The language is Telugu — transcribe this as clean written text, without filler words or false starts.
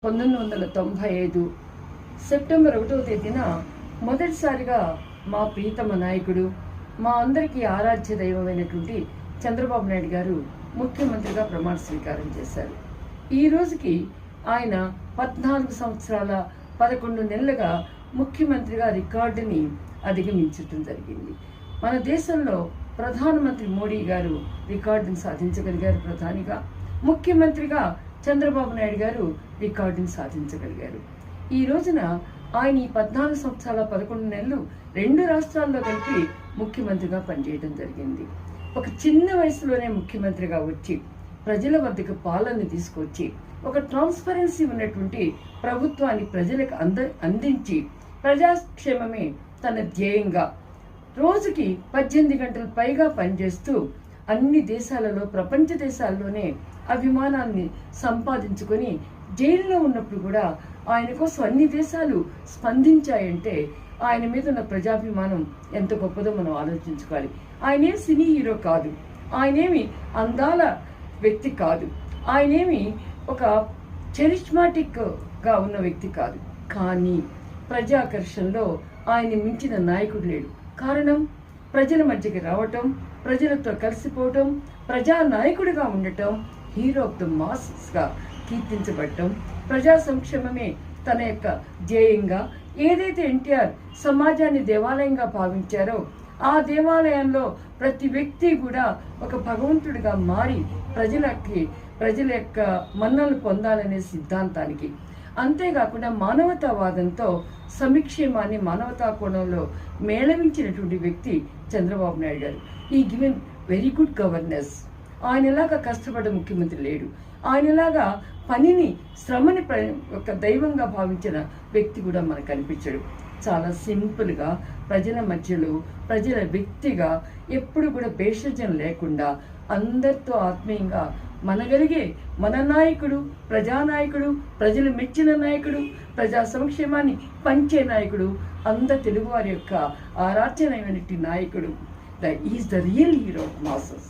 1995 సెప్టెంబర్ 1వ తేదీన మొదటిసారిగా మా ప్రీతమ నాయకుడు, మా అందరికీ ఆరాధ్య దైవమైనటువంటి చంద్రబాబు నాయుడు గారు ముఖ్యమంత్రిగా ప్రమాణ స్వీకారం చేశారు. ఈ రోజుకి ఆయన 14 సంవత్సరాల 11 నెలలుగా ముఖ్యమంత్రిగా రికార్డుని అధిగమించడం జరిగింది. మన దేశంలో ప్రధానమంత్రి మోడీ గారు రికార్డును సాధించగలిగారు ప్రధానిగా, ముఖ్యమంత్రిగా చంద్రబాబు నాయుడు గారు రికార్డును సాధించగలిగారు. ఈ రోజున ఆయన ఈ 14 సంవత్సరాల 11 నెలలు 2 రాష్ట్రాల్లో కలిపి ముఖ్యమంత్రిగా పనిచేయడం జరిగింది. ఒక చిన్న వయసులోనే ముఖ్యమంత్రిగా వచ్చి ప్రజల వద్దకు పాలన తీసుకొచ్చి ఒక ట్రాన్స్పరెన్సీ ఉన్నటువంటి ప్రభుత్వాన్ని ప్రజలకు అందించి ప్రజాక్షేమమే తన ధ్యేయంగా రోజుకి 18 గంటలు పైగా పనిచేస్తూ అన్ని దేశాలలో, ప్రపంచ దేశాల్లోనే అభిమానాన్ని సంపాదించుకొని జైల్లో ఉన్నప్పుడు కూడా ఆయన కోసం అన్ని దేశాలు స్పందించాయంటే ఆయన మీద ఉన్న ప్రజాభిమానం ఎంత గొప్పదో మనం ఆలోచించుకోవాలి. ఆయనేం సినీ హీరో కాదు, ఆయనేమి అందాల వ్యక్తి కాదు, ఆయనేమి ఒక చరిష్మాటిక్గా ఉన్న వ్యక్తి కాదు. కానీ ప్రజాకర్షణలో ఆయన మించిన నాయకుడు లేడు. కారణం ప్రజల మధ్యకి రావటం, ప్రజలతో కలిసిపోవటం, ప్రజా నాయకుడిగా ఉండటం, హీరో ఆఫ్ ద మాసెస్గా కీర్తించబడటం, ప్రజా సంక్షేమమే తన యొక్క ధ్యేయంగా ఏదైతే ఎన్టీఆర్ సమాజాన్ని దేవాలయంగా భావించారో ఆ దేవాలయంలో ప్రతి వ్యక్తి కూడా ఒక భగవంతుడిగా మారి ప్రజల యొక్క మన్నలు పొందాలనే సిద్ధాంతానికి, అంతేకాకుండా మానవతావాదంతో సంక్షేమాన్ని మానవతా కోణంలో మేళవించినటువంటి వ్యక్తి చంద్రబాబు నాయుడు గారు. ఈ గివెన్ వెరీ గుడ్ గవర్నెన్స్. ఆయనలాగా కష్టపడ్డ ముఖ్యమంత్రి లేడు. ఆయనలాగా పనిని, శ్రమని ఒక దైవంగా భావించిన వ్యక్తి కూడా మనకు కనిపించడు. చాలా సింపుల్గా ప్రజల మధ్యలో, ప్రజల వ్యక్తిగా ఎప్పుడు కూడా భేషజం లేకుండా అందరితో ఆత్మీయంగా మనగలిగే మన నాయకుడు, ప్రజానాయకుడు, ప్రజలు మెచ్చిన నాయకుడు, ప్రజా సంక్షేమాన్ని పంచే నాయకుడు, తెలుగువారి యొక్క ఆరాధ్యమైనటువంటి నాయకుడు. Is the real hero of masses.